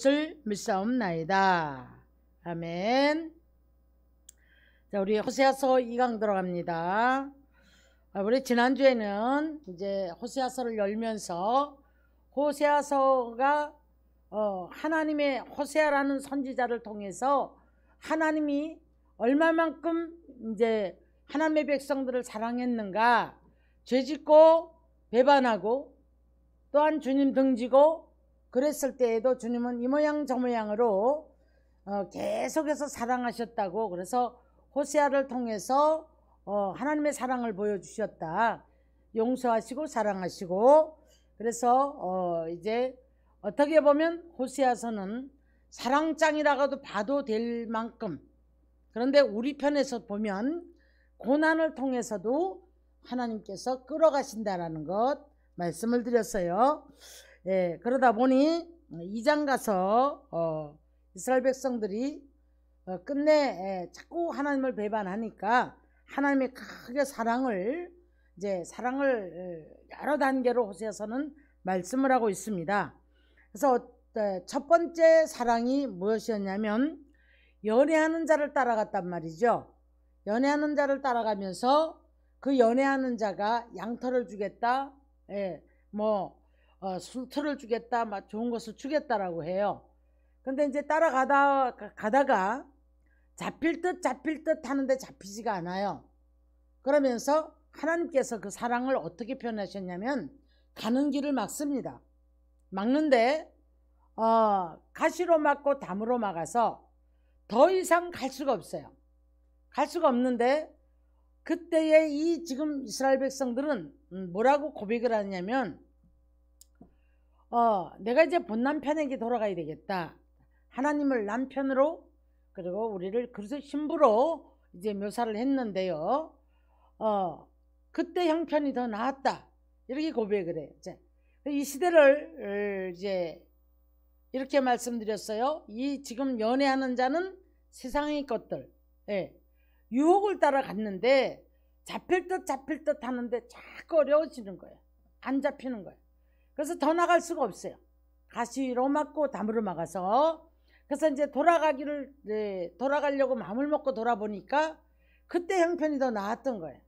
것을 믿사옵나이다. 아멘. 자, 우리 호세아서 2강 들어갑니다. 우리 지난주에는 이제 호세아서를 열면서 호세아서가 하나님의 호세아라는 선지자를 통해서 하나님이 얼마만큼 이제 하나님의 백성들을 사랑했는가, 죄짓고 배반하고 또한 주님 등지고 그랬을 때에도 주님은 이 모양 저 모양으로 계속해서 사랑하셨다고, 그래서 호세아를 통해서 하나님의 사랑을 보여주셨다. 용서하시고 사랑하시고. 그래서 이제 어떻게 보면 호세아서는 사랑장이라고도 봐도 될 만큼, 그런데 우리 편에서 보면 고난을 통해서도 하나님께서 끌어가신다라는 것 말씀을 드렸어요. 예, 그러다 보니 2장 가서 이스라엘 백성들이 끝내 자꾸 하나님을 배반하니까 하나님의 크게 사랑을 여러 단계로 호세아서는 말씀을 하고 있습니다. 그래서 첫 번째 사랑이 무엇이었냐면 연애하는 자를 따라갔단 말이죠. 연애하는 자를 따라가면서 그 연애하는 자가 양털을 주겠다, 술틀을 주겠다, 좋은 것을 주겠다라고 해요. 근데 이제 가다가 잡힐 듯 하는데 잡히지가 않아요. 그러면서 하나님께서 그 사랑을 어떻게 표현하셨냐면 가는 길을 막습니다. 막는데 가시로 막고 담으로 막아서 더 이상 갈 수가 없어요. 갈 수가 없는데 그때의 이 지금 이스라엘 백성들은 뭐라고 고백을 하냐면 내가 이제 본 남편에게 돌아가야 되겠다. 하나님을 남편으로, 그리고 우리를 그래서 신부로 이제 묘사를 했는데요. 그때 형편이 더 나았다. 이렇게 고백을 해요. 이 시대를 이제 이렇게 말씀드렸어요. 이 지금 연애하는 자는 세상의 것들, 유혹을 따라갔는데 잡힐 듯 하는데 자꾸 어려워지는 거예요. 안 잡히는 거예요. 그래서 더 나갈 수가 없어요. 가시로 막고 담으로 막아서. 그래서 이제 돌아가려고 마음을 먹고 돌아보니까 그때 형편이 더 나았던 거예요.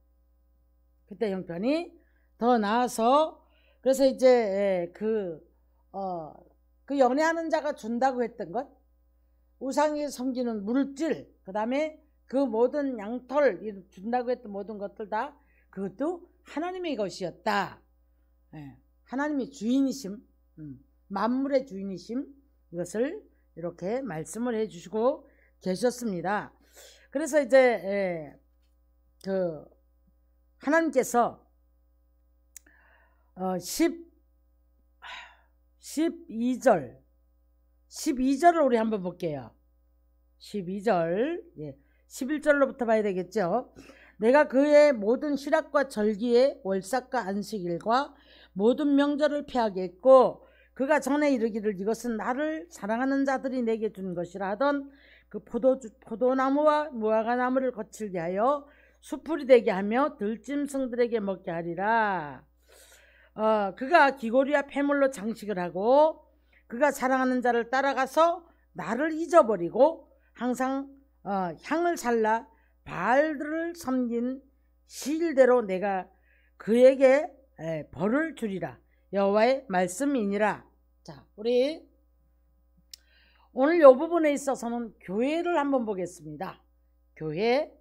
그때 형편이 더 나아서, 그래서 이제 그 연애하는 자가 준다고 했던 것, 우상이 섬기는 물질, 그 다음에 그 모든 양털 준다고 했던 모든 것들 다 그것도 하나님의 것이었다. 하나님의 주인이심, 만물의 주인이심, 이것을 이렇게 말씀을 해주시고 계셨습니다. 그래서 이제 그 하나님께서 12절을 우리 한번 볼게요. 12절, 11절로부터 봐야 되겠죠. 내가 그의 모든 희락과 절기에 월삭과 안식일과 모든 명절을 폐하겠고, 그가 전에 이르기를 이것은 나를 사랑하는 자들이 내게 준 것이라 하던 그 포도나무와 무화과나무를 거칠게 하여 수풀이 되게 하며 들짐승들에게 먹게 하리라. 그가 귀고리와 폐물로 장식을 하고, 그가 사랑하는 자를 따라가서 나를 잊어버리고 항상 향을 살라 바알들을 섬긴 시일대로 내가 그에게 벌을 주리라. 여호와의 말씀이니라. 자, 우리 오늘 이 부분에 있어서는 교회를 한번 보겠습니다. 교회,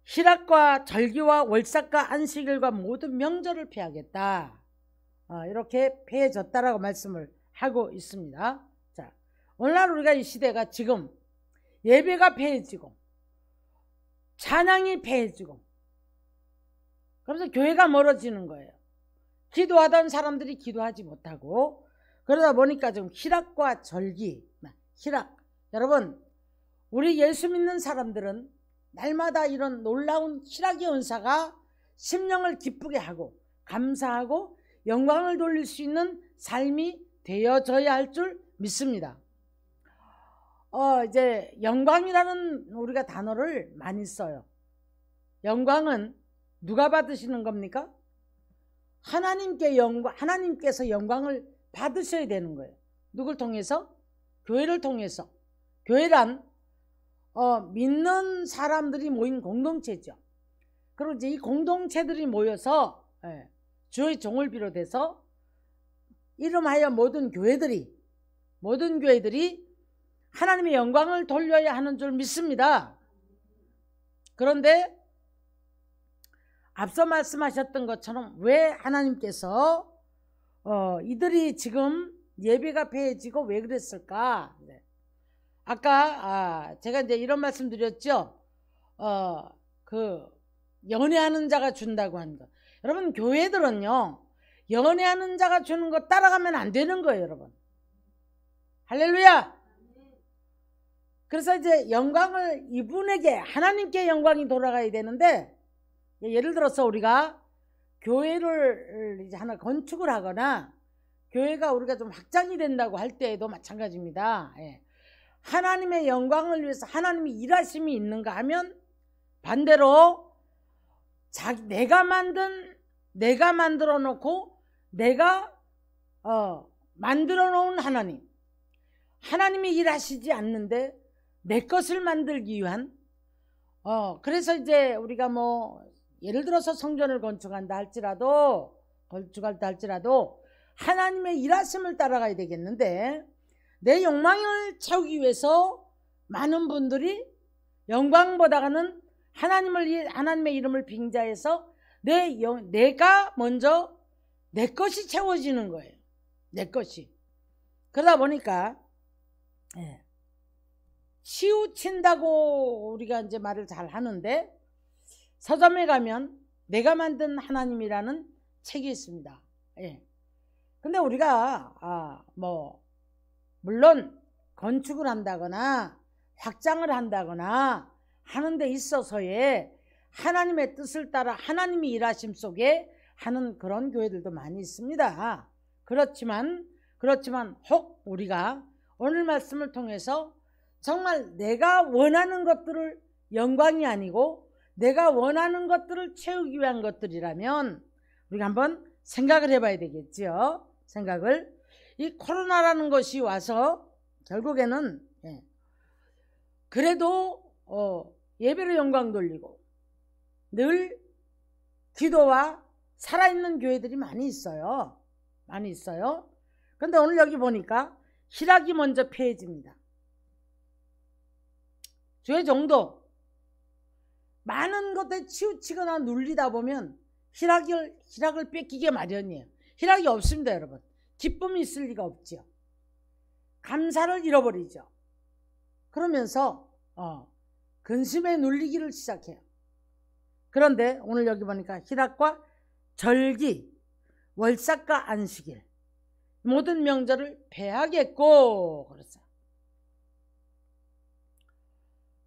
희락과 절기와 월삭과 안식일과 모든 명절을 폐하겠다. 이렇게 폐해졌다라고 말씀을 하고 있습니다. 자, 오늘날 우리가 이 시대가 지금 예배가 폐해지고 찬양이 폐해지고 그러면서 교회가 멀어지는 거예요. 기도하던 사람들이 기도하지 못하고, 그러다 보니까 지금 희락과 절기, 희락, 여러분 우리 예수 믿는 사람들은 날마다 이런 놀라운 희락의 은사가 심령을 기쁘게 하고 감사하고 영광을 돌릴 수 있는 삶이 되어져야 할 줄 믿습니다. 이제 영광이라는 우리가 단어를 많이 써요. 영광은 누가 받으시는 겁니까? 하나님께서 영광을 받으셔야 되는 거예요. 누굴 통해서? 교회를 통해서. 교회란 믿는 사람들이 모인 공동체죠. 그리고 이제 이 공동체들이 모여서 주의 종을 비롯해서 이름하여 모든 교회들이 하나님의 영광을 돌려야 하는 줄 믿습니다. 그런데 앞서 말씀하셨던 것처럼 왜 하나님께서 이들이 지금 예배가 폐해지고 왜 그랬을까? 아까 제가 이제 이런 말씀 드렸죠. 그 연애하는 자가 준다고 하는 거. 여러분, 교회들은요, 연애하는 자가 주는 거 따라가면 안 되는 거예요, 여러분. 할렐루야. 그래서 이제 영광을 이분에게, 하나님께 영광이 돌아가야 되는데, 예를 들어서 우리가 교회를 이제 하나 건축을 하거나 교회가 우리가 좀 확장이 된다고 할 때에도 마찬가지입니다. 하나님의 영광을 위해서 하나님이 일하심이 있는가 하면 반대로 내가 만들어 놓고 내가 만들어 놓은 하나님이 일하시지 않는데 내 것을 만들기 위한 그래서 이제 우리가 뭐 예를 들어서 성전을 건축할 때 할지라도 하나님의 일하심을 따라가야 되겠는데 내 욕망을 채우기 위해서 많은 분들이 영광보다는 하나님의 이름을 빙자해서 내가 먼저 내 것이 채워지는 거예요. 내 것이. 그러다 보니까 치우친다고 우리가 이제 말을 잘 하는데 서점에 가면 내가 만든 하나님이라는 책이 있습니다. 근데 우리가 물론 건축을 한다거나 확장을 한다거나 하는 데 있어서의 하나님의 뜻을 따라 하나님이 일하심 속에 하는 그런 교회들도 많이 있습니다. 그렇지만 혹 우리가 오늘 말씀을 통해서 정말 내가 원하는 것들을 영광이 아니고 내가 원하는 것들을 채우기 위한 것들이라면 우리가 한번 생각을 해봐야 되겠죠. 이 코로나라는 것이 와서 결국에는 그래도 예배로 영광 돌리고 늘 기도와 살아있는 교회들이 많이 있어요. 그런데 오늘 여기 보니까 희락이 먼저 폐해집니다. 주의 종도 많은 것에 치우치거나 눌리다 보면 희락을 뺏기게 마련이에요. 희락이 없습니다, 여러분. 기쁨이 있을 리가 없죠. 감사를 잃어버리죠. 그러면서 근심에 눌리기를 시작해요. 그런데 오늘 여기 보니까 희락과 절기, 월삭과 안식일 모든 명절을 폐하겠고 그랬어요.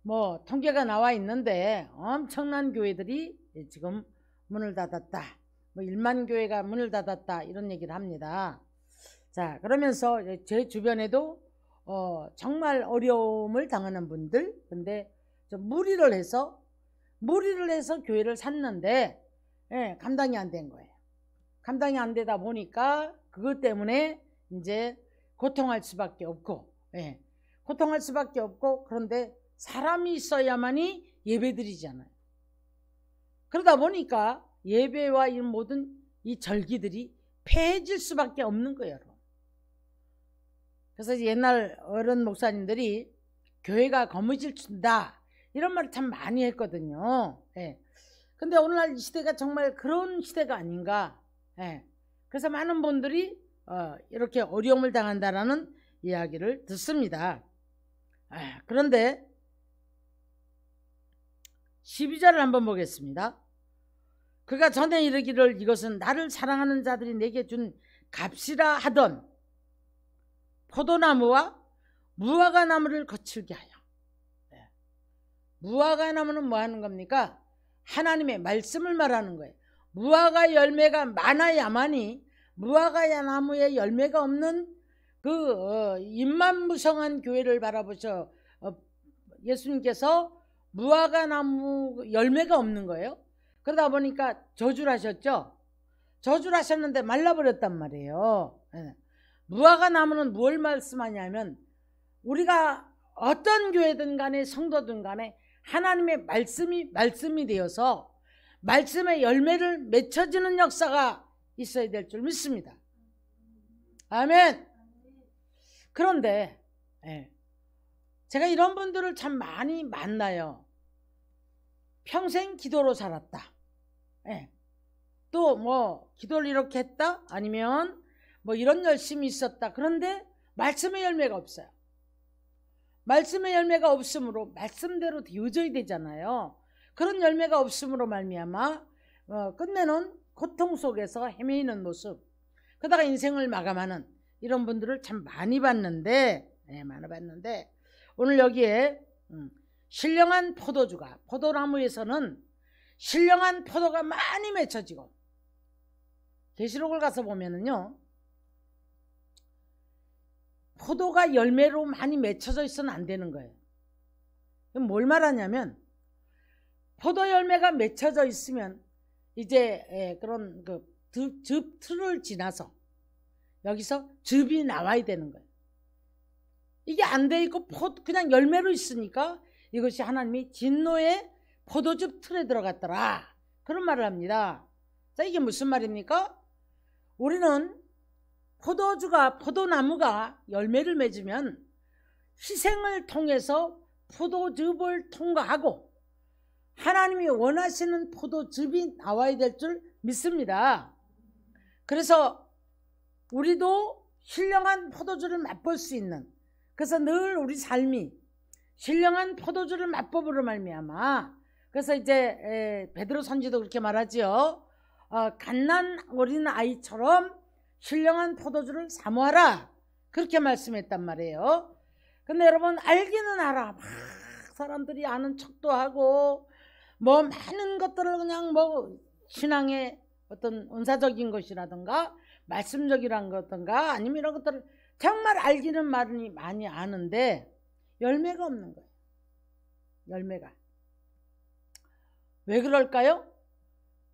뭐 통계가 나와 있는데 엄청난 교회들이 지금 문을 닫았다. 뭐 1만 교회가 문을 닫았다 이런 얘기를 합니다. 자, 그러면서 제 주변에도 정말 어려움을 당하는 분들, 근데 무리를 해서 교회를 샀는데 감당이 안 된 거예요. 감당이 안 되다 보니까 그것 때문에 이제 고통할 수밖에 없고 그런데 사람이 있어야만이 예배드리잖아요. 그러다 보니까 예배와 이 모든 이 절기들이 폐해질 수밖에 없는 거예요. 그래서 옛날 어른 목사님들이 교회가 거무줄 춘다 이런 말을 참 많이 했거든요. 근데 오늘날 이 시대가 정말 그런 시대가 아닌가. 그래서 많은 분들이 이렇게 어려움을 당한다라는 이야기를 듣습니다. 그런데 12절을 한번 보겠습니다. 그가 전에 이르기를 이것은 나를 사랑하는 자들이 내게 준 값이라 하던 포도나무와 무화과나무를 거칠게 하여. 무화과나무는 뭐 하는 겁니까? 하나님의 말씀을 말하는 거예요. 무화과 열매가 많아야만이 무화과 나무에 열매가 없는 그 임만무성한 교회를 바라보셔 예수님께서 무화과 나무 열매가 없는 거예요. 그러다 보니까 저주를 하셨죠. 저주를 하셨는데 말라버렸단 말이에요. 무화과 나무는 뭘 말씀하냐면 우리가 어떤 교회든 간에 성도든 간에 하나님의 말씀이 되어서 말씀의 열매를 맺혀지는 역사가 있어야 될 줄 믿습니다. 아멘. 그런데 제가 이런 분들을 참 많이 만나요. 평생 기도로 살았다. 또 뭐 기도를 이렇게 했다. 아니면 뭐 이런 열심이 있었다. 그런데 말씀의 열매가 없어요. 말씀의 열매가 없으므로 말씀대로 되어져야 되잖아요. 그런 열매가 없으므로 말미암아 끝내는 고통 속에서 헤매이는 모습, 그러다가 인생을 마감하는 이런 분들을 참 많이 봤는데 오늘 여기에 신령한 포도주가, 포도나무에서는 신령한 포도가 많이 맺혀지고, 계시록을 가서 보면은요 포도가 열매로 많이 맺혀져 있어는 안 되는 거예요. 뭘 말하냐면 포도 열매가 맺혀져 있으면 이제 그런 즙 틀을 지나서 여기서 즙이 나와야 되는 거예요. 이게 안 돼 있고 그냥 열매로 있으니까 이것이 하나님이 진노의 포도즙 틀에 들어갔더라, 그런 말을 합니다. 자, 이게 무슨 말입니까? 우리는 포도나무가 열매를 맺으면 희생을 통해서 포도즙을 통과하고 하나님이 원하시는 포도즙이 나와야 될 줄 믿습니다. 그래서 우리도 신령한 포도주를 맛볼 수 있는, 그래서 늘 우리 삶이 신령한 포도주를 맛보므로 말미암아, 그래서 이제 베드로 선지도 그렇게 말하지요. 갓난 어린 아이처럼 신령한 포도주를 사모하라, 그렇게 말씀했단 말이에요. 근데 여러분, 알기는 알아. 막 사람들이 아는 척도 하고 뭐 많은 것들을 그냥 뭐 신앙의 어떤 은사적인 것이라든가 말씀적이란 것든가 아니면 이런 것들을 정말 알기는 많이 아는데 열매가 없는 거예요. 열매가. 왜 그럴까요?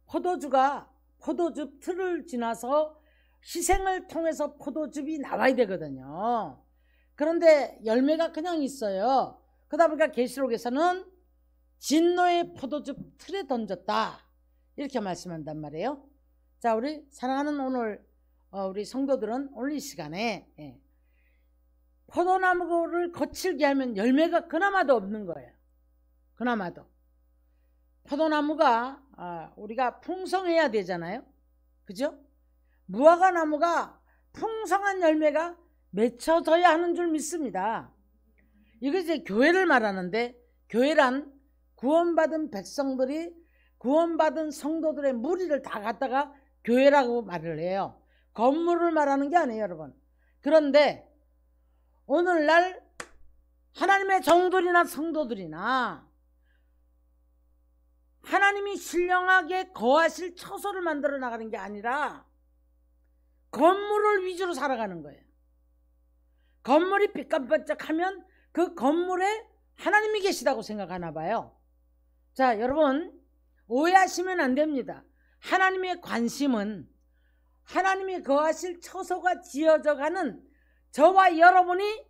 포도주가 포도즙 틀을 지나서 희생을 통해서 포도즙이 나와야 되거든요. 그런데 열매가 그냥 있어요. 그러다 보니까 계시록에서는 진노의 포도즙 틀에 던졌다, 이렇게 말씀한단 말이에요. 자, 우리 사랑하는 오늘 우리 성도들은 오늘 이 시간에 포도나무를 거칠게 하면 열매가 그나마도 없는 거예요. 그나마도. 포도나무가 우리가 풍성해야 되잖아요. 그죠? 무화과 나무가 풍성한 열매가 맺혀져야 하는 줄 믿습니다. 이거 이제 교회를 말하는데, 교회란 구원받은 백성들이, 구원받은 성도들의 무리를 다 갖다가 교회라고 말을 해요. 건물을 말하는 게 아니에요, 여러분. 그런데 오늘날 하나님의 종들이나 성도들이나 하나님이 신령하게 거하실 처소를 만들어 나가는 게 아니라 건물을 위주로 살아가는 거예요. 건물이 삐까뻔쩍하면 그 건물에 하나님이 계시다고 생각하나 봐요. 자, 여러분, 오해하시면 안 됩니다. 하나님의 관심은 하나님이 거하실 처소가 지어져 가는 저와 여러분이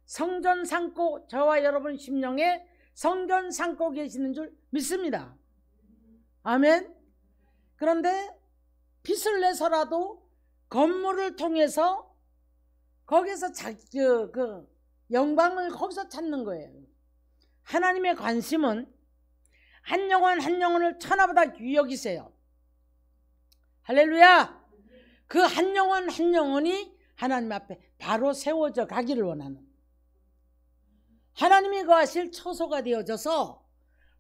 성전 삼고, 저와 여러분 심령에 성전 삼고 계시는 줄 믿습니다. 아멘. 그런데 빚을 내서라도 건물을 통해서 거기서 그 영광을 거기서 찾는 거예요. 하나님의 관심은 한 영혼 한 영혼을 천하보다 귀히 여기세요. 할렐루야. 그 한 영혼 한 영혼이 하나님 앞에 바로 세워져 가기를 원하는, 하나님이 거하실 처소가 되어져서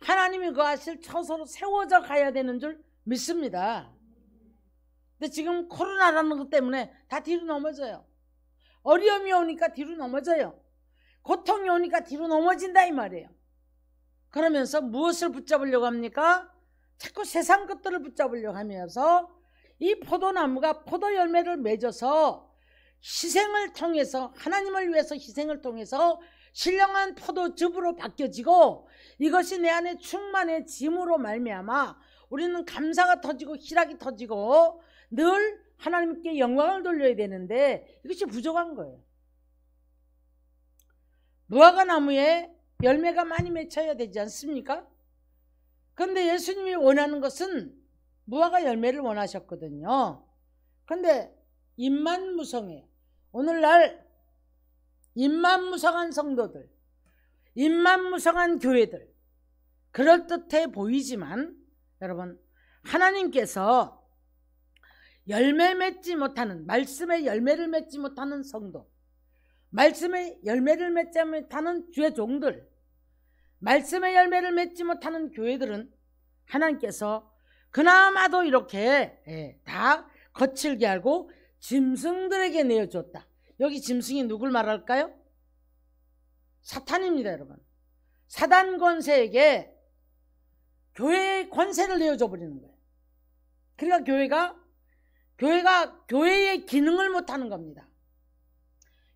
하나님이 거하실 처소로 세워져 가야 되는 줄 믿습니다. 근데 지금 코로나라는 것 때문에 다 뒤로 넘어져요. 어려움이 오니까 뒤로 넘어져요. 고통이 오니까 뒤로 넘어진다, 이 말이에요. 그러면서 무엇을 붙잡으려고 합니까? 자꾸 세상 것들을 붙잡으려고 하면서 이 포도나무가 포도 열매를 맺어서 희생을 통해서, 하나님을 위해서 희생을 통해서 신령한 포도즙으로 바뀌어지고, 이것이 내 안에 충만해짐으로 말미암아 우리는 감사가 터지고 희락이 터지고 늘 하나님께 영광을 돌려야 되는데 이것이 부족한 거예요. 무화과 나무에 열매가 많이 맺혀야 되지 않습니까? 그런데 예수님이 원하는 것은 무화과 열매를 원하셨거든요. 그런데 입만무성해. 오늘날 입만무성한 성도들, 입만무성한 교회들, 그럴듯해 보이지만 여러분, 하나님께서 열매 맺지 못하는, 말씀의 열매를 맺지 못하는 성도, 말씀의 열매를 맺지 못하는 주의 종들, 말씀의 열매를 맺지 못하는 교회들은 하나님께서 그나마도 이렇게 다 거칠게 하고 짐승들에게 내어줬다. 여기 짐승이 누굴 말할까요? 사탄입니다, 여러분. 사단 권세에게 교회의 권세를 내어줘 버리는 거예요. 그러니까 교회가 교회의 기능을 못하는 겁니다.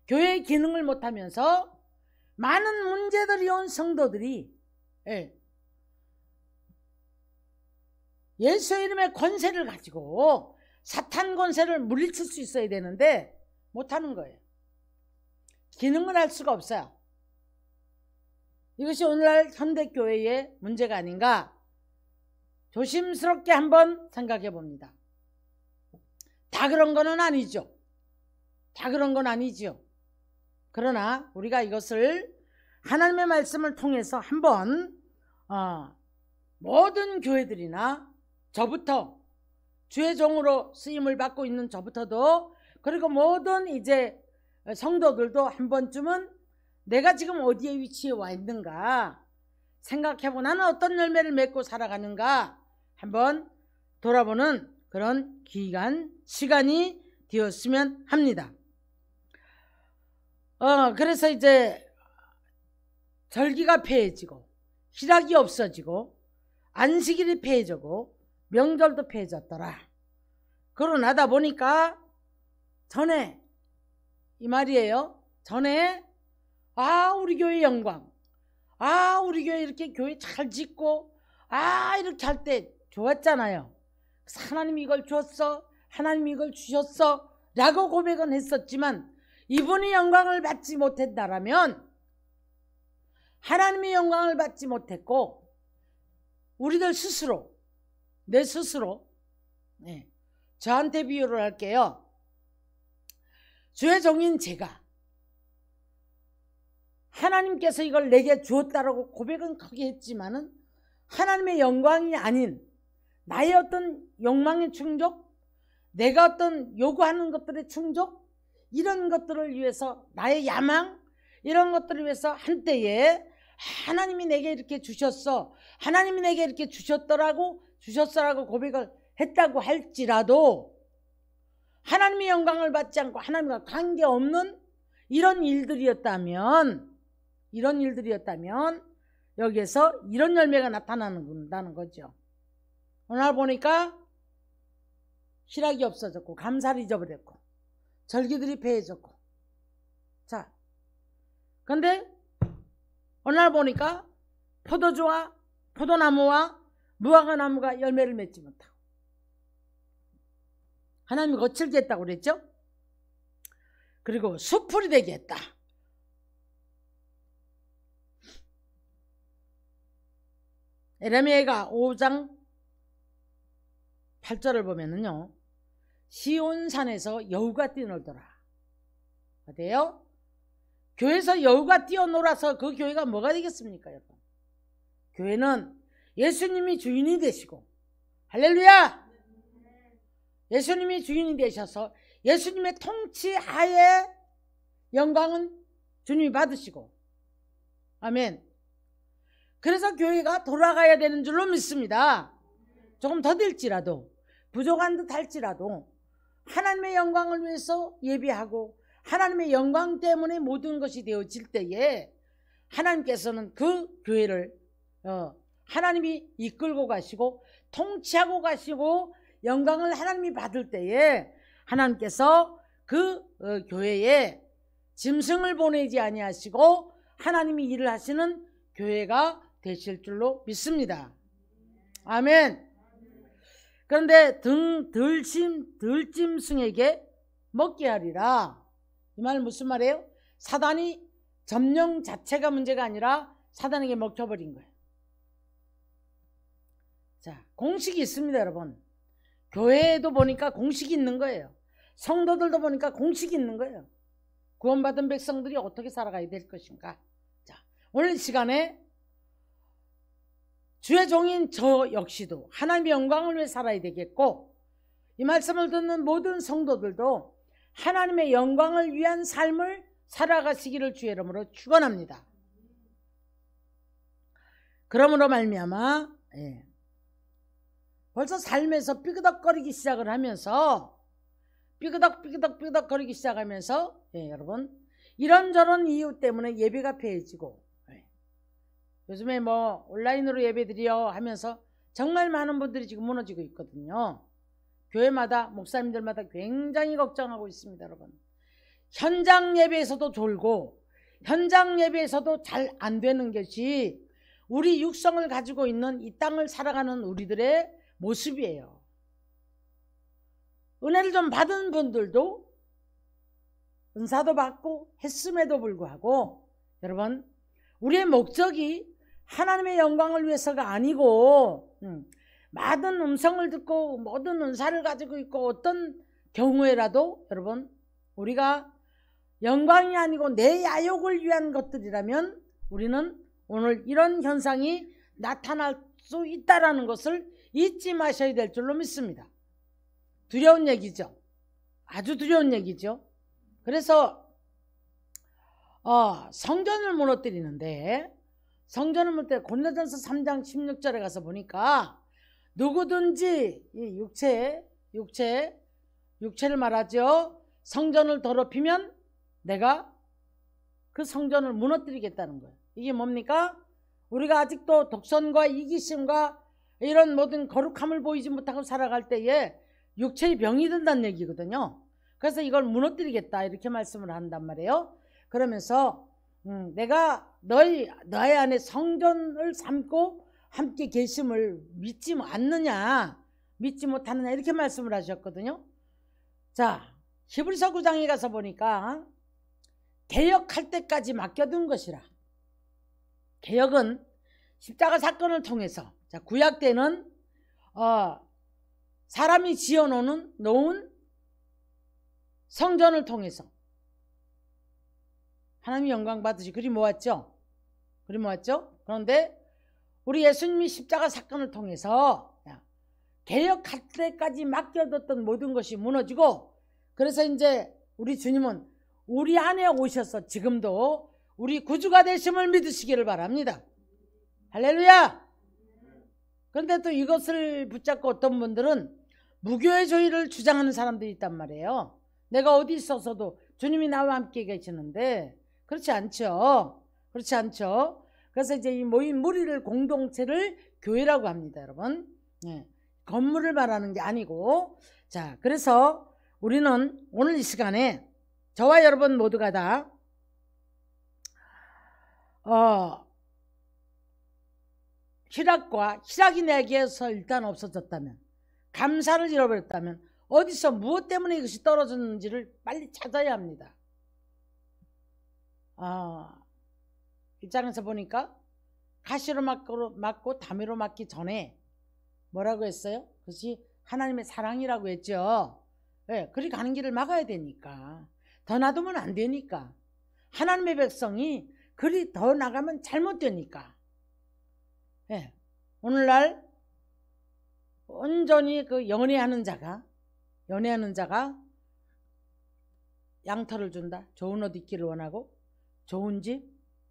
교회의 기능을 못하면서 많은 문제들이 온 성도들이 예수의 이름의 권세를 가지고 사탄 권세를 물리칠 수 있어야 되는데 못하는 거예요. 기능을 할 수가 없어요. 이것이 오늘날 현대교회의 문제가 아닌가 조심스럽게 한번 생각해 봅니다. 다 그런 건 아니죠. 다 그런 건 아니죠. 그러나 우리가 이것을 하나님의 말씀을 통해서 한번 모든 교회들이나 저부터 주의 종으로 쓰임을 받고 있는 저부터도 그리고 모든 이제 성도들도 한 번쯤은 내가 지금 어디에 위치해 와 있는가 생각해보고 나는 어떤 열매를 맺고 살아가는가 한번 돌아보는 그런 시간이 되었으면 합니다. 그래서 이제 절기가 폐해지고 희락이 없어지고 안식일이 폐해지고 명절도 폐해졌더라. 그러고 나다 보니까 전에 이 말이에요. 전에 우리 교회 영광, 우리 교회 이렇게 교회 잘 짓고 이렇게 할 때 좋았잖아요. 하나님이 이걸 줬어, 하나님이 이걸 주셨어 라고 고백은 했었지만 이분이 영광을 받지 못했다라면 하나님의 영광을 받지 못했고 우리들 스스로 내 스스로 저한테 비유를 할게요. 주의 종인 제가 하나님께서 이걸 내게 주었다라고 고백은 크게 했지만은 하나님의 영광이 아닌 나의 어떤 욕망의 충족, 내가 어떤 요구하는 것들의 충족, 이런 것들을 위해서 나의 야망, 이런 것들을 위해서 한때에 하나님이 내게 이렇게 주셨어, 하나님이 내게 이렇게 주셨더라고, 주셨어라고 고백을 했다고 할지라도 하나님의 영광을 받지 않고 하나님과 관계없는 이런 일들이었다면 여기에서 이런 열매가 나타나는다는 거죠. 오늘 보니까 희락이 없어졌고 감사를 잊어버렸고 절기들이 폐해졌고 자, 근데 오늘 보니까 포도나무와 무화과나무가 열매를 맺지 못하고 하나님이 거칠게 했다고 그랬죠. 그리고 수풀이 되게 했다. 에레미야가 5장 8절을 보면은요, 시온산에서 여우가 뛰놀더라. 어때요? 교회에서 여우가 뛰어놀아서 그 교회가 뭐가 되겠습니까, 여러분? 교회는 예수님이 주인이 되시고, 할렐루야! 예수님이 주인이 되셔서 예수님의 통치하에 영광은 주님이 받으시고, 아멘. 그래서 교회가 돌아가야 되는 줄로 믿습니다. 조금 더딜지라도 부족한 듯 할지라도 하나님의 영광을 위해서 예비하고 하나님의 영광 때문에 모든 것이 되어질 때에 하나님께서는 그 교회를 하나님이 이끌고 가시고 통치하고 가시고 영광을 하나님이 받을 때에 하나님께서 그 교회에 짐승을 보내지 아니하시고 하나님이 일을 하시는 교회가 되실 줄로 믿습니다. 아멘. 그런데 들짐승에게 먹게 하리라. 이 말은 무슨 말이에요? 사단이 점령 자체가 문제가 아니라 사단에게 먹혀버린 거예요. 자, 공식이 있습니다, 여러분. 교회에도 보니까 공식이 있는 거예요. 성도들도 보니까 공식이 있는 거예요. 구원받은 백성들이 어떻게 살아가야 될 것인가. 자, 오늘 시간에 주의 종인 저 역시도 하나님의 영광을 위해 살아야 되겠고, 이 말씀을 듣는 모든 성도들도 하나님의 영광을 위한 삶을 살아가시기를 주의 이름으로 축원합니다. 그러므로 말미암아 벌써 삶에서 삐그덕거리기 시작을 하면서 삐그덕거리기 시작하면서 여러분 이런저런 이유 때문에 예배가 폐해지고, 요즘에 뭐 온라인으로 예배드려 하면서 정말 많은 분들이 지금 무너지고 있거든요. 교회마다 목사님들마다 굉장히 걱정하고 있습니다, 여러분. 현장 예배에서도 졸고 현장 예배에서도 잘 안 되는 것이 우리 육성을 가지고 있는 이 땅을 살아가는 우리들의 모습이에요. 은혜를 좀 받은 분들도 은사도 받고 했음에도 불구하고 여러분 우리의 목적이 하나님의 영광을 위해서가 아니고 많은 음성을 듣고 모든 은사를 가지고 있고 어떤 경우에라도 여러분 우리가 영광이 아니고 내 야욕을 위한 것들이라면 우리는 오늘 이런 현상이 나타날 수 있다는 것을 잊지 마셔야 될 줄로 믿습니다. 두려운 얘기죠. 아주 두려운 얘기죠. 그래서 성전을 무너뜨리는데, 성전을 무너뜨려 고린도전서 3장 16절에 가서 보니까 누구든지 이 육체를 말하죠. 성전을 더럽히면 내가 그 성전을 무너뜨리겠다는 거예요. 이게 뭡니까? 우리가 아직도 독선과 이기심과 이런 모든 거룩함을 보이지 못하고 살아갈 때에 육체의 병이 든다는 얘기거든요. 그래서 이걸 무너뜨리겠다 이렇게 말씀을 한단 말이에요. 그러면서 내가 너의 안에 성전을 삼고 함께 계심을 믿지 않느냐, 믿지 못하느냐 이렇게 말씀을 하셨거든요. 자, 히브리서 9장에 가서 보니까 개혁할 때까지 맡겨둔 것이라. 개혁은 십자가 사건을 통해서, 자, 구약 때는 사람이 놓은 성전을 통해서 하나님이 영광 받으시 그리 모았죠. 그런데 우리 예수님이 십자가 사건을 통해서 개혁할 때까지 맡겨뒀던 모든 것이 무너지고, 그래서 이제 우리 주님은 우리 안에 오셔서 지금도 우리 구주가 되심을 믿으시기를 바랍니다. 할렐루야. 그런데 또 이것을 붙잡고 어떤 분들은 무교회주의를 주장하는 사람들이 있단 말이에요. 내가 어디 있어서도 주님이 나와 함께 계시는데 그렇지 않죠. 그래서 이제 이 모인 무리를 공동체를 교회라고 합니다, 여러분. 건물을 말하는 게 아니고. 자, 그래서 우리는 오늘 이 시간에 저와 여러분 모두가 다 희락이 내게서 일단 없어졌다면, 감사를 잃어버렸다면 어디서 무엇 때문에 이것이 떨어졌는지를 빨리 찾아야 합니다. 1장에서 보니까 가시로 맞고 담으로 맞기 전에 뭐라고 했어요? 그것이 하나님의 사랑이라고 했죠. 그리 가는 길을 막아야 되니까, 더 놔두면 안 되니까, 하나님의 백성이 그리 더 나가면 잘못되니까. 오늘날 온전히 그 연애하는 자가 양털을 준다. 좋은 옷 입기를 원하고 좋은 집,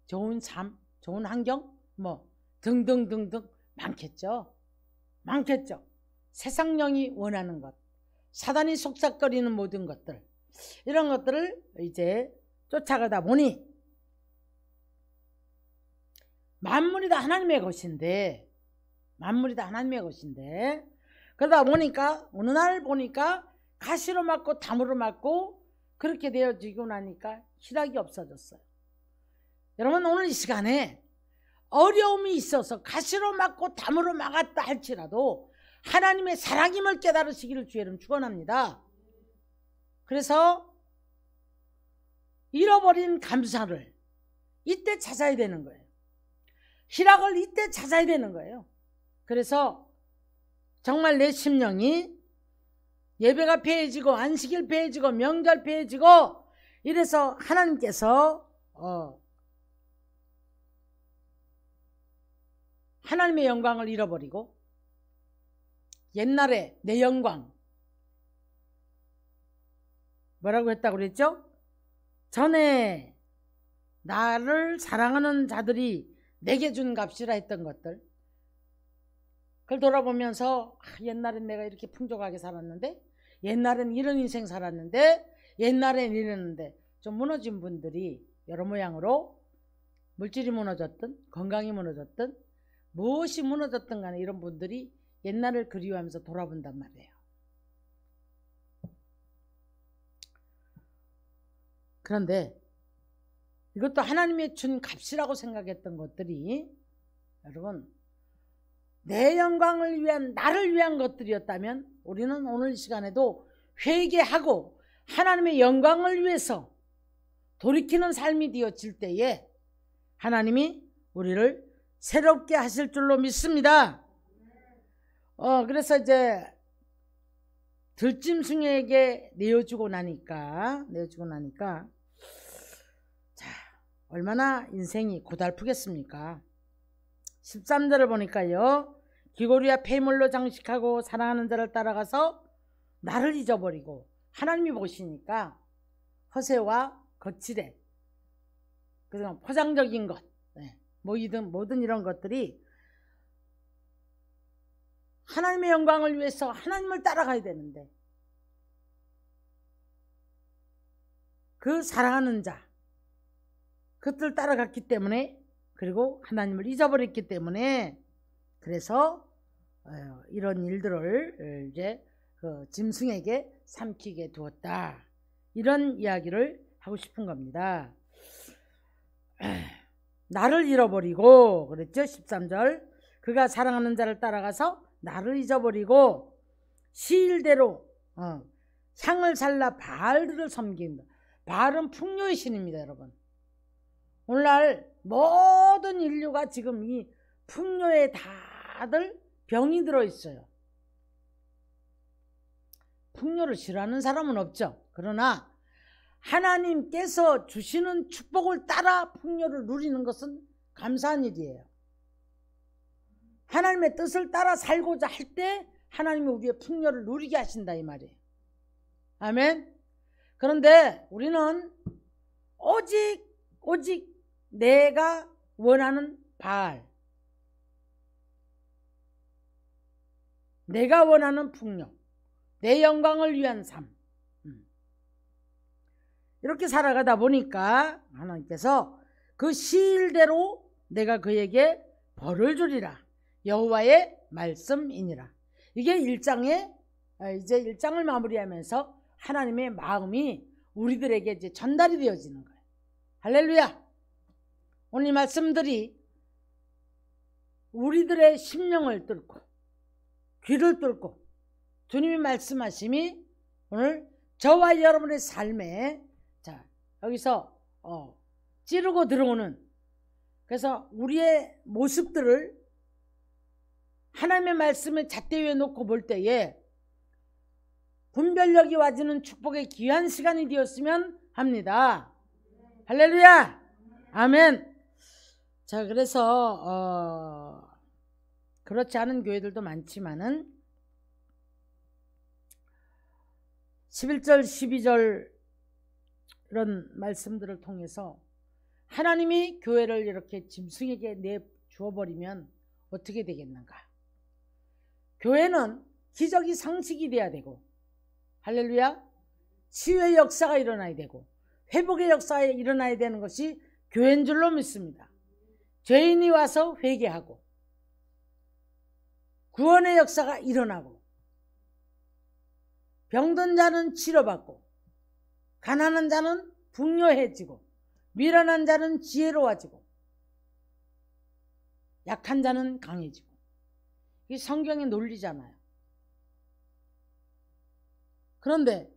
좋은 삶, 좋은 환경 뭐 등등등등 많겠죠. 세상령이 원하는 것, 사단이 속삭거리는 모든 것들, 이런 것들을 이제 쫓아가다 보니 만물이 다 하나님의 것인데 그러다 보니까 어느 날 보니까 가시로 맞고 담으로 맞고 그렇게 되어지고 나니까 희락이 없어졌어요. 여러분, 오늘 이 시간에 어려움이 있어서 가시로 맞고 담으로 막았다 할지라도 하나님의 사랑임을 깨달으시기를 주의 이름 축원합니다. 그래서 잃어버린 감사를 이때 찾아야 되는 거예요. 희락을 이때 찾아야 되는 거예요. 그래서 정말 내 심령이 예배가 패해지고 안식일 패해지고 명절 패해지고 이래서 하나님께서 하나님의 영광을 잃어버리고 옛날에 내 영광 뭐라고 했다고 그랬죠? 전에 나를 사랑하는 자들이 내게 준 값이라 했던 것들, 그걸 돌아보면서 옛날엔 내가 이렇게 풍족하게 살았는데, 옛날엔 이런 인생 살았는데, 옛날엔 이랬는데, 좀 무너진 분들이 여러 모양으로 물질이 무너졌든 건강이 무너졌든 무엇이 무너졌든 간에 이런 분들이 옛날을 그리워하면서 돌아본단 말이에요. 그런데 이것도 하나님의 준 값이라고 생각했던 것들이 여러분 내 영광을 위한, 나를 위한 것들이었다면 우리는 오늘 이 시간에도 회개하고 하나님의 영광을 위해서 돌이키는 삶이 되어질 때에 하나님이 우리를 새롭게 하실 줄로 믿습니다. 그래서 이제 들짐승에게 내어주고 나니까 자, 얼마나 인생이 고달프겠습니까? 13절을 보니까요, 귀고리와 폐물로 장식하고 사랑하는 자를 따라가서 나를 잊어버리고, 하나님이 보시니까 허세와 거칠애, 그냥 포장적인 것, 모든 이런 것들이 하나님의 영광을 위해서 하나님을 따라가야 되는데 그 사랑하는 자 그것들 따라갔기 때문에, 그리고 하나님을 잊어버렸기 때문에, 그래서 이런 일들을 이제 그 짐승에게 삼키게 두었다, 이런 이야기를 하고 싶은 겁니다. 나를 잃어버리고 그랬죠. 13절 그가 사랑하는 자를 따라가서 나를 잊어버리고 시일대로 향을 살라 바알들을 섬긴다. 바알은 풍요의 신입니다. 여러분, 오늘날 모든 인류가 지금 이 풍요에 다들 병이 들어있어요. 풍요를 싫어하는 사람은 없죠. 그러나 하나님께서 주시는 축복을 따라 풍요를 누리는 것은 감사한 일이에요. 하나님의 뜻을 따라 살고자 할 때 하나님이 우리의 풍요를 누리게 하신다, 이 말이에요. 아멘. 그런데 우리는 오직 내가 원하는 바알, 내가 원하는 풍요, 내 영광을 위한 삶, 이렇게 살아가다 보니까 하나님께서 그 시일대로 내가 그에게 벌을 주리라, 여호와의 말씀이니라. 이게 1장에 이제 1장을 마무리하면서 하나님의 마음이 우리들에게 이제 전달이 되어지는 거예요. 할렐루야. 오늘 이 말씀들이 우리들의 심령을 뚫고 귀를 뚫고 주님이 말씀하심이 오늘 저와 여러분의 삶에, 자, 여기서 찌르고 들어오는, 그래서 우리의 모습들을 하나님의 말씀을 잣대 위에 놓고 볼 때에 분별력이 와지는 축복의 귀한 시간이 되었으면 합니다. 할렐루야. 아멘. 자, 그래서 그렇지 않은 교회들도 많지만은 11절 12절 이런 말씀들을 통해서 하나님이 교회를 이렇게 짐승에게 내주어버리면 어떻게 되겠는가? 교회는 기적이 상식이 돼야 되고, 할렐루야, 치유의 역사가 일어나야 되고 회복의 역사가 일어나야 되는 것이 교회인 줄로 믿습니다. 죄인이 와서 회개하고 구원의 역사가 일어나고 병든 자는 치료받고 가난한 자는 풍요해지고 미련한 자는 지혜로워지고 약한 자는 강해지고, 이게 성경의 논리잖아요. 그런데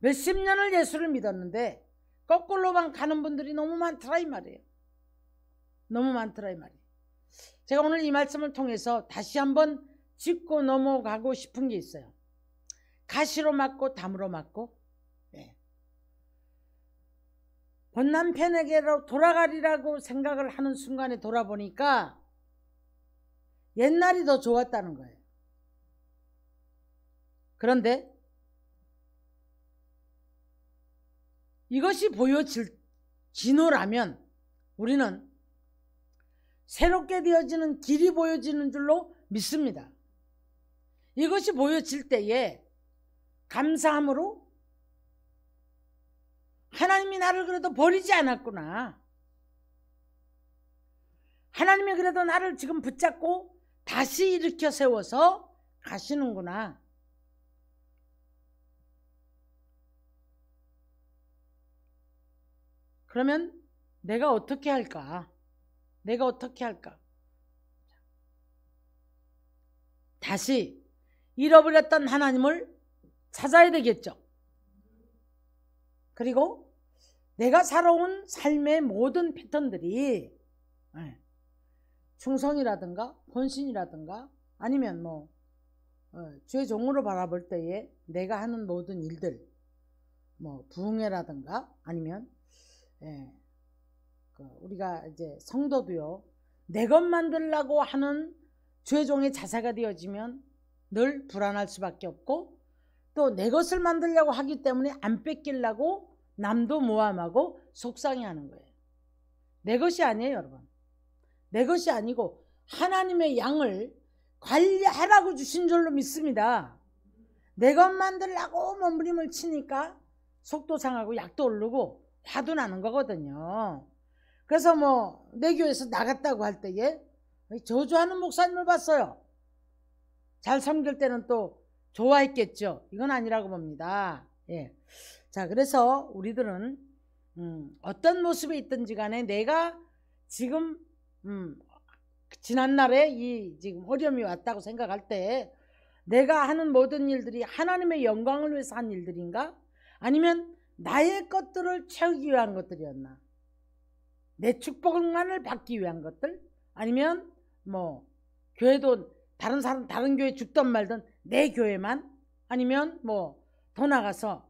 몇십 년을 예수를 믿었는데 거꾸로만 가는 분들이 너무 많더라 이 말이에요. 너무 많더라 이 말이에요. 제가 오늘 이 말씀을 통해서 다시 한번 짚고 넘어가고 싶은 게 있어요. 가시로 맞고 담으로 맞고, 본 남편에게로 돌아가리라고 생각을 하는 순간에 돌아보니까 옛날이 더 좋았다는 거예요. 그런데 이것이 보여지노라면 우리는 새롭게 되어지는 길이 보여지는 줄로 믿습니다. 이것이 보여질 때에 감사함으로 하나님이 나를 그래도 버리지 않았구나. 하나님이 그래도 나를 지금 붙잡고 다시 일으켜 세워서 가시는구나. 그러면 내가 어떻게 할까? 내가 어떻게 할까? 다시 잃어버렸던 하나님을 찾아야 되겠죠. 그리고 내가 살아온 삶의 모든 패턴들이 충성이라든가 헌신이라든가 아니면 주의 종으로 바라볼 때에 내가 하는 모든 일들, 부흥회라든가 아니면 우리가 이제 성도도요, 내 것 만들려고 하는 주의 종의 자세가 되어지면 늘 불안할 수밖에 없고, 또 내 것을 만들려고 하기 때문에 안 뺏기려고 남도 모함하고 속상해하는 거예요. 내 것이 아니에요, 여러분. 내 것이 아니고 하나님의 양을 관리하라고 주신 줄로 믿습니다. 내 것 만들려고 몸부림을 치니까 속도 상하고 약도 오르고 화도 나는 거거든요. 그래서 내 교회에서 나갔다고 할 때에 저주하는 목사님을 봤어요. 잘 섬길 때는 또 좋아했겠죠. 이건 아니라고 봅니다. 자, 그래서 우리들은 어떤 모습에 있든지 간에 내가 지금 지난날에 이 지금 어려움이 왔다고 생각할 때 내가 하는 모든 일들이 하나님의 영광을 위해서 한 일들인가? 아니면 나의 것들을 채우기 위한 것들이었나? 내 축복만을 받기 위한 것들? 아니면 교회도 다른 교회 죽든 말든 내 교회만? 아니면 더 나가서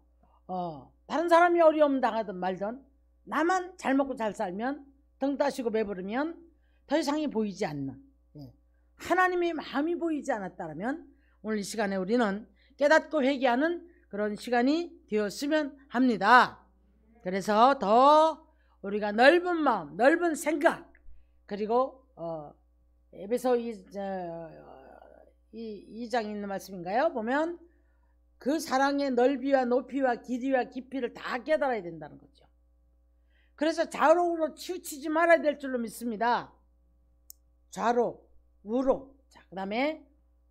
다른 사람이 어려움 당하든 말든 나만 잘 먹고 잘 살면 등 따시고 배부르면 더 이상이 보이지 않는 하나님의 마음이 보이지 않았다면 오늘 이 시간에 우리는 깨닫고 회개하는 그런 시간이 되었으면 합니다. 그래서 더 우리가 넓은 마음, 넓은 생각, 그리고 에베소 2장에 있는 말씀인가요? 보면 그 사랑의 넓이와 높이와 길이와 깊이를 다 깨달아야 된다는 거죠. 그래서 좌로우로 치우치지 말아야 될 줄로 믿습니다. 좌로, 우로, 그 다음에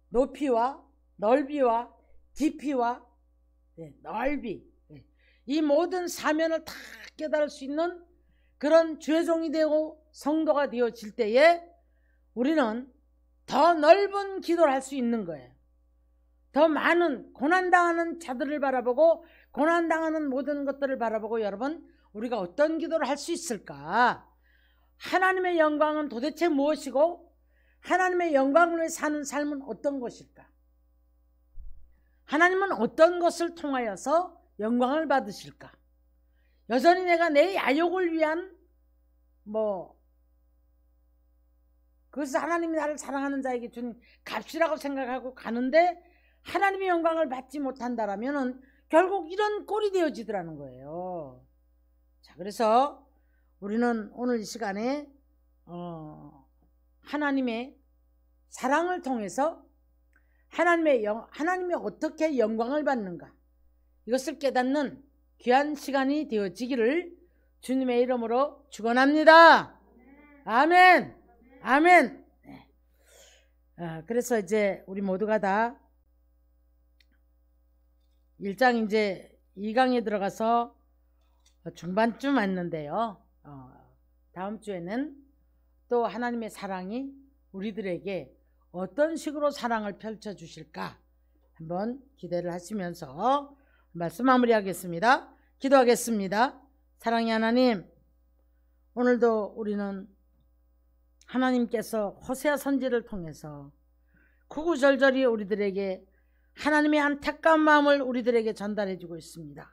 높이와 넓이와 깊이와 넓이, 이 모든 사면을 다 깨달을 수 있는 그런 주의 종이 되고 성도가 되어질 때에 우리는 더 넓은 기도를 할 수 있는 거예요. 더 많은 고난당하는 자들을 바라보고 고난당하는 모든 것들을 바라보고 여러분, 우리가 어떤 기도를 할 수 있을까? 하나님의 영광은 도대체 무엇이고 하나님의 영광을 위해 사는 삶은 어떤 것일까? 하나님은 어떤 것을 통하여서 영광을 받으실까? 여전히 내가 내 야욕을 위한 그것을 하나님이 나를 사랑하는 자에게 준 값이라고 생각하고 가는데 하나님의 영광을 받지 못한다라면 결국 이런 꼴이 되어지더라는 거예요. 자, 그래서 우리는 오늘 이 시간에 하나님의 사랑을 통해서 하나님이 어떻게 영광을 받는가, 이것을 깨닫는 귀한 시간이 되어지기를 주님의 이름으로 축원합니다. 아멘. 아멘. 그래서 이제 우리 모두가 다 1장 이제 2강에 들어가서 중반쯤 왔는데요. 다음 주에는 또 하나님의 사랑이 우리들에게 어떤 식으로 사랑을 펼쳐 주실까 한번 기대를 하시면서 말씀 마무리하겠습니다. 기도하겠습니다. 사랑의 하나님, 오늘도 우리는 하나님께서 호세아 선지를 통해서 구구절절히 우리들에게 하나님의 안타까운 마음을 우리들에게 전달해 주고 있습니다.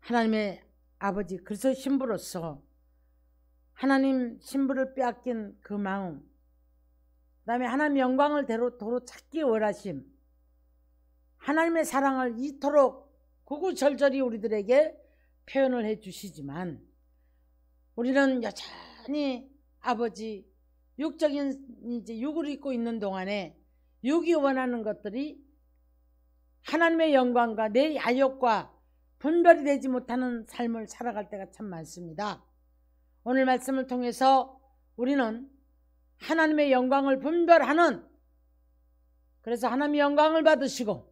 하나님의 아버지 그리스도 신부로서 하나님 신부를 빼앗긴 그 마음, 그 다음에 하나님의 영광을 도로 찾기 원하심, 하나님의 사랑을 이토록 구구절절히 우리들에게 표현을 해 주시지만 우리는 여전히 아버지 육적인 이제 육을 입고 있는 동안에 육이 원하는 것들이 하나님의 영광과 내 야욕과 분별이 되지 못하는 삶을 살아갈 때가 참 많습니다. 오늘 말씀을 통해서 우리는 하나님의 영광을 분별하는, 그래서 하나님의 영광을 받으시고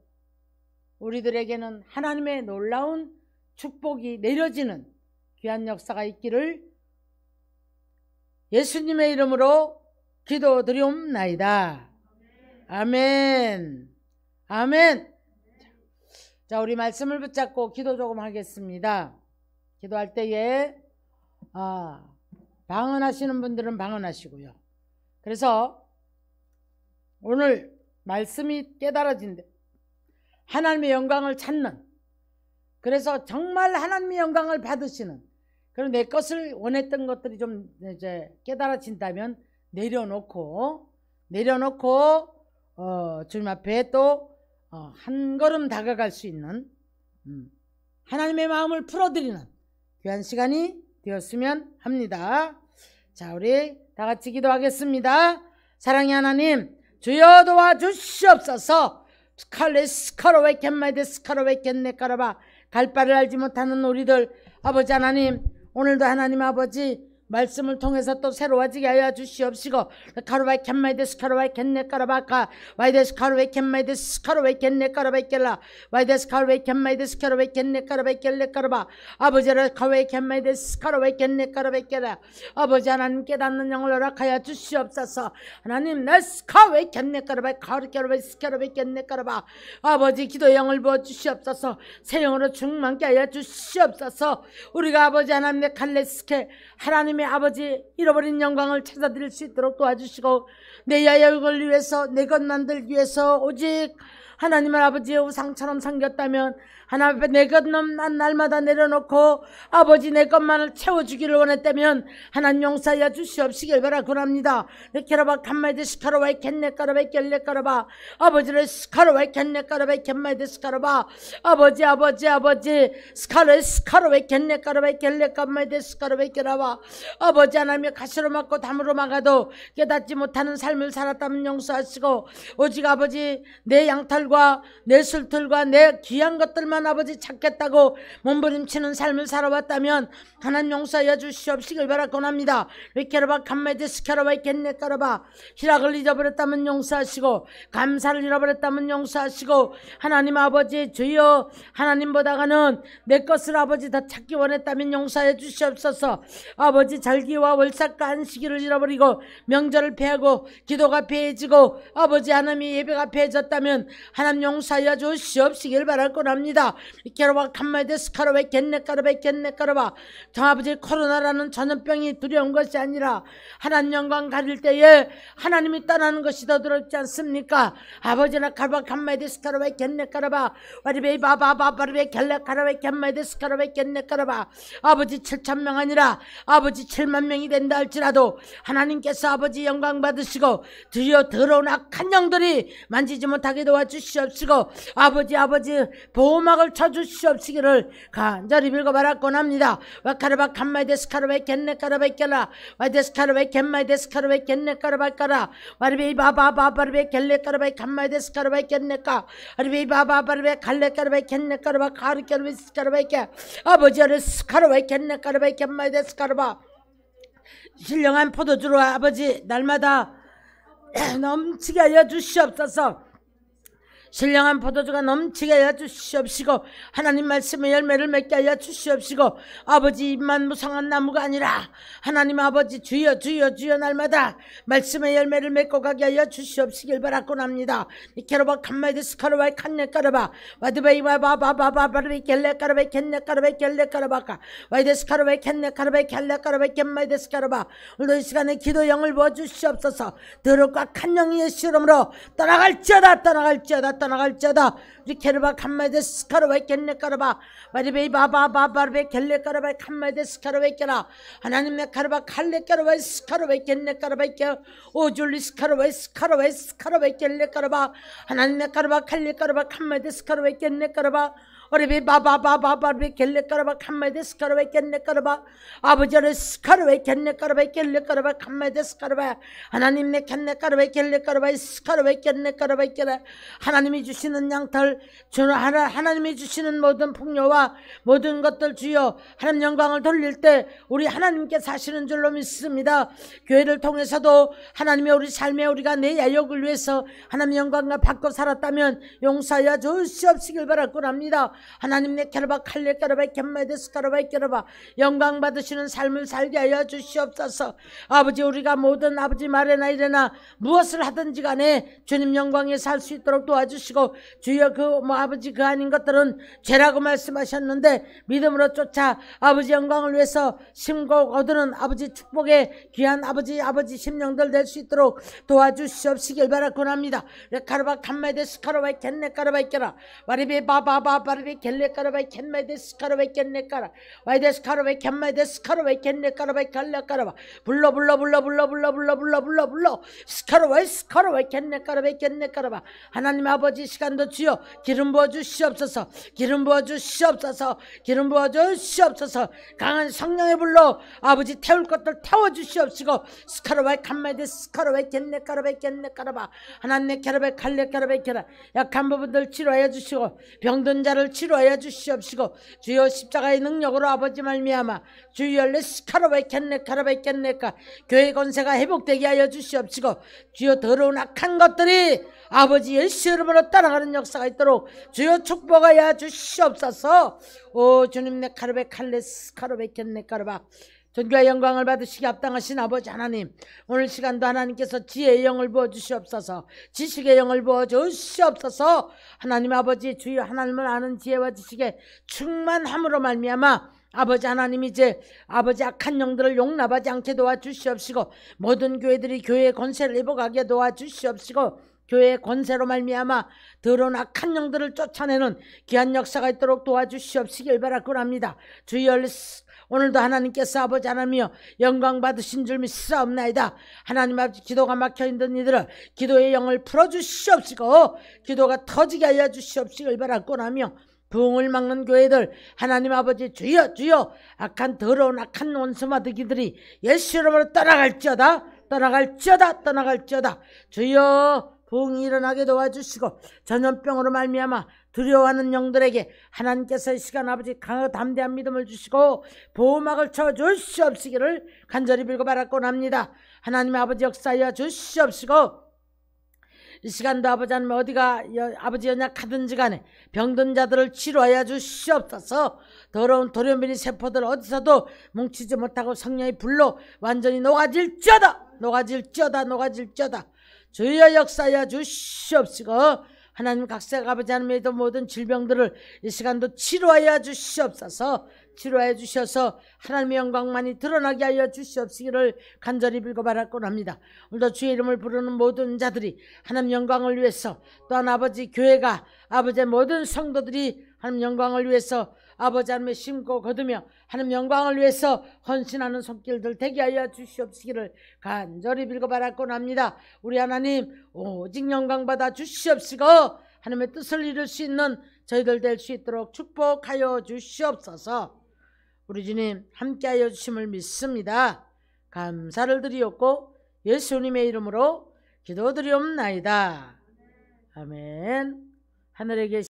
우리들에게는 하나님의 놀라운 축복이 내려지는 귀한 역사가 있기를 예수님의 이름으로 기도드리옵나이다. 아멘. 아멘. 자, 우리 말씀을 붙잡고 기도 조금 하겠습니다. 기도할 때에 방언하시는 분들은 방언하시고요. 그래서 오늘 말씀이 깨달아진대. 하나님의 영광을 찾는, 그래서 정말 하나님의 영광을 받으시는, 그리고 내 것을 원했던 것들이 좀 이제 깨달아진다면 내려놓고 주님 앞에 또 한 걸음 다가갈 수 있는 하나님의 마음을 풀어드리는 귀한 시간이 되었으면 합니다. 자, 우리 다 같이 기도하겠습니다. 사랑의 하나님, 주여 도와주시옵소서. 스칼레스카로웨 캔마이데 스카로웨 캔네까라바 갈 바를 알지 못하는 우리들 아버지 하나님, 오늘도 하나님 아버지 말씀을 통해서 또 새로워지게 하여 주시옵시고 카로바이 캔마이데스 카로바이 캔네까라바카 와이데스 카로바이 캔마이데스 카로바이 캔네까라바이 켈라 와이데스 카로바이 캔마이데스 카로바이 캔네까라바이 켈레까라바 아버지를 카로바이 캔마이데스 카로바이 캔네까라바이 켈라 아버지 하나님 깨닫는 영을 허락하여 주시옵소서. 하나님 나스 카로바이 캔네까라바이 카르케라바이 스카로바이 캔네까라바 아버지 기도의 영을 부어 주시옵소서. 새 영으로 충만케 하여 주시옵소서. 우리가 아버지 하나님의 칼레스케 하나님의 아버지 잃어버린 영광을 찾아드릴 수 있도록 도와주시고 내 야욕을 위해서 내 것 만들기 위해서 오직 하나님의 아버지의 우상처럼 섬겼다면 하나님 앞에 내 것만 날마다 내려놓고 아버지 내 것만을 채워주기를 원했다면 하나님 용서하여 주시옵시길 바라구합니다. 케라바 칸마이데 스카로바이 캔네까라바이 켈레까라바 아버지를 스카로바이 캔네까라바이 캔마이데 스카로바 아버지 스카로바이 캔네까라바이 켈레까마이데 스카로바이 켈라바 아버지 하나님의 가시로 막고 담으로 막아도 깨닫지 못하는 삶을 살았다면 용서하시고 오직 아버지 내 양털과 내 술틀과 내 귀한 것들만 아버지 찾겠다고 몸부림치는 삶을 살아왔다면 하나님 용서하여 주시옵시길 바라곤합니다. 리케라바 칸메디스 캐라바이 겐네까라바 희락을 잃어버렸다면 용서하시고 감사를 잃어버렸다면 용서하시고 하나님 아버지 주여 하나님보다가는 내 것을 아버지 더 찾기 원했다면 용서해 주시옵소서. 아버지 절기와 월삭과 안식일을 잃어버리고 명절을 패하고 기도가 패해지고 아버지 하나님의 예배가 패해졌다면 하나님 용서하여 주시옵시길 바라곤합니다. 리케라바 칸메디스 캐라바이 겐네까라바 아버지 코로나라는 전염병이 두려운 것이 아니라 하나님 영광 가릴 때에 하나님이 떠나는 것이 더 두렵지 않습니까? 아버지나 카르바 칸마이데스 카르바이 겐네카라바 와리베이 바바바바르베 갤레카라바이 겐마이데스 카르바이 겐네카라바 아버지 7,000명 아니라 아버지 7만 명이 된다 할지라도 하나님께서 아버지 영광 받으시고 드디어 더러운 악한 영들이 만지지 못하게 도와주시옵시고 아버지 보호막을 쳐주시옵시기를 간절히 빌고 바라곤합니다. 와카라바 칸마이데스 카르바이 겐네카라바이 켈라 와이데스 카르바이 겐마이데스 카르바이 겐네카라바이 카라 와리베이 바바바바르베 갤레카라바이 칸마이데스 카르바이 겐네카 와리베이 바바바르베 갈레카라바이 겐네카라바 카르케르비스 카르바이 게 아버지를 스카르바이 겐네카라바이 겐마이데스 카르바 신령한 포도주로 아버지 날마다 넘치게 하여 주시옵소서. 신령한 포도주가 넘치게 하여 주시옵시고 하나님 말씀의 열매를 맺게 하여 주시옵시고 아버지 입만 무성한 나무가 아니라 하나님 아버지 주여 주여 주여 날마다 말씀의 열매를 맺고 가게 하여 주시옵시길 바라곤 합니다. 니케로바 칸마이데스 카르바이 칸네카르바 와드베이 바바바바바바르베 겔레카르베 켄네카르베 겔레카르바카 와이데스 카르베 켄네카르베 겔레카르베 겐마이데스 카르바 오늘도 이 시간에 기도 영을 부어주시옵소서. 더럽과 칸 영이 예수 이름으로 떠나갈지어다 떠나갈지어다 떠나갈지어다. 우리 케르바 칸마이데스 카르베 겐네카르바 와드베이 바바바바르베 겔레카르베 칸마이데스 카르베 겔라 하나님의 카르바 칼레카르베 스카르베 겐네카르베 겔 오줄리 스카르베 스카르베 스카르베 겔레카르바 하나님의 카르바 칼레카르바 칸마이데스 카르베 겐네카르바 어리비 바바바바바르베 겔레카르바 칸마이데스 카르베 겐네카르바 아버지를 스카르베 겐네카르베 겔레카르바 칸마이데스 카르바 하나님의 겐네카르베 겔레카르바 스카르베 겐네카르베 겔레 하나님이 주시는 양털 하나님이 주시는 모든 풍요와 모든 것들 주여 하나님 영광을 돌릴 때 우리 하나님께 사시는 줄로 믿습니다. 교회를 통해서도 하나님의 우리 삶에 우리가 내 야욕을 위해서 하나님 영광을 받고 살았다면 용서하여 주시옵시길 바라곤 합니다. 하나님 내 캐르바 칼레 캐르바 겐마이데스 캐르바 캐르바 영광 받으시는 삶을 살게 하여 주시옵소서. 아버지 우리가 모든 아버지 말에나 이래나 무엇을 하든지 간에 주님 영광에 살 수 있도록 도와주시고 주여 아버지 그 아닌 것들은 죄라고 말씀하셨는데 믿음으로 쫓아 아버지 영광을 위해서 심고 거두는 아버지 축복의 귀한 아버지 심령들 될 수 있도록 도와주시옵시길 바라곤 합니다. 레카르바 칸마이데스 카르바 겐네 카르바 겐라 와리베 바바바바르베 겔레 카르바 겐마이데스 카르바 겐네 카라 와이데스 카르바 겐마이데스 카르바 겐네 카르바 갈라 카르바 불러 스카르바 스카르바 겐네 카르바 겐네 카르바 하나님 아버지 시간도 주여 기름 부어 주시옵소서. 기름 부어 주시옵소서. 기름 부어 주시옵소서. 강한 성령의 불로 아버지 태울 것들 태워 주시옵시고 스카르바 칸마이데스 스카르바 겐네 카르바 겐네 카르바 하나님의 캐르바 칼레 카르바 캐라 약한 부분들 치료하여 주시고 병든 자를 치료하여 주시옵시고 주여 십자가의 능력으로 아버지 말미암아 주여 레스카르바 겐네 카르바 겐네카 교회 권세가 회복되게 하여 주시옵시고 주여 더러운 악한 것들이 아버지 예수 이름으로 따라가는 역사가 있도록 주여 축복하여 주시옵소서. 오 주님 내 카르베 칼레스 카르베 겐네 카르바 존귀와 영광을 받으시기 합당하신 아버지 하나님 오늘 시간도 하나님께서 지혜의 영을 부어주시옵소서. 지식의 영을 부어주시옵소서. 하나님 아버지 주여 하나님을 아는 지혜와 지식에 충만함으로 말미암아 아버지 하나님 이제 아버지 악한 영들을 용납하지 않게 도와주시옵시고 모든 교회들이 교회의 권세를 회복하게 도와주시옵시고 교회의 권세로 말미암아 더러운 악한 영들을 쫓아내는 귀한 역사가 있도록 도와주시옵시길 바라곤 합니다. 주여 오늘도 하나님께서 아버지 하나님이여 영광 받으신 줄 믿사옵나이다. 하나님 아버지 기도가 막혀있는 이들을 기도의 영을 풀어주시옵시고 기도가 터지게 하여 주시옵시길 바라곤 하며 부흥을 막는 교회들 하나님 아버지 주여 주여 악한 더러운 악한 원수마귀들이 예수 이름으로 떠나갈지어다 떠나갈지어다 떠나갈지어다 주여 부흥이 일어나게 도와주시고 전염병으로 말미암아 두려워하는 영들에게 하나님께서 이 시간 아버지 강하고 담대한 믿음을 주시고 보호막을 쳐주시옵시기를 간절히 빌고 바라곤 합니다. 하나님 아버지 역사하여 주시옵시고 이 시간도 아버지 하나님 어디가 아버지 연약하든지 간에 병든 자들을 치료하여 주시옵소서. 더러운 돌연변이 세포들 어디서도 뭉치지 못하고 성령의 불로 완전히 녹아질지어다 녹아질지어다 녹아질지어다 주여 역사하여 주시옵시고 하나님 각색 아버지 하나님의 모든 질병들을 이 시간도 치료하여 주시옵소서. 치료하여 주셔서 하나님의 영광만이 드러나게 하여 주시옵시기를 간절히 빌고 바라곤 합니다. 오늘도 주의 이름을 부르는 모든 자들이 하나님 영광을 위해서 또한 아버지 교회가 아버지의 모든 성도들이 하나님 영광을 위해서 아버지 하나님의 심고 거두며 하나님 영광을 위해서 헌신하는 손길들 되게 하여 주시옵시기를 간절히 빌고 바라곤 합니다. 우리 하나님 오직 영광 받아 주시옵시고 하나님의 뜻을 이룰 수 있는 저희들 될 수 있도록 축복하여 주시옵소서. 우리 주님 함께하여 주심을 믿습니다. 감사를 드리옵고 예수님의 이름으로 기도드리옵나이다. 아멘. 하늘에 계신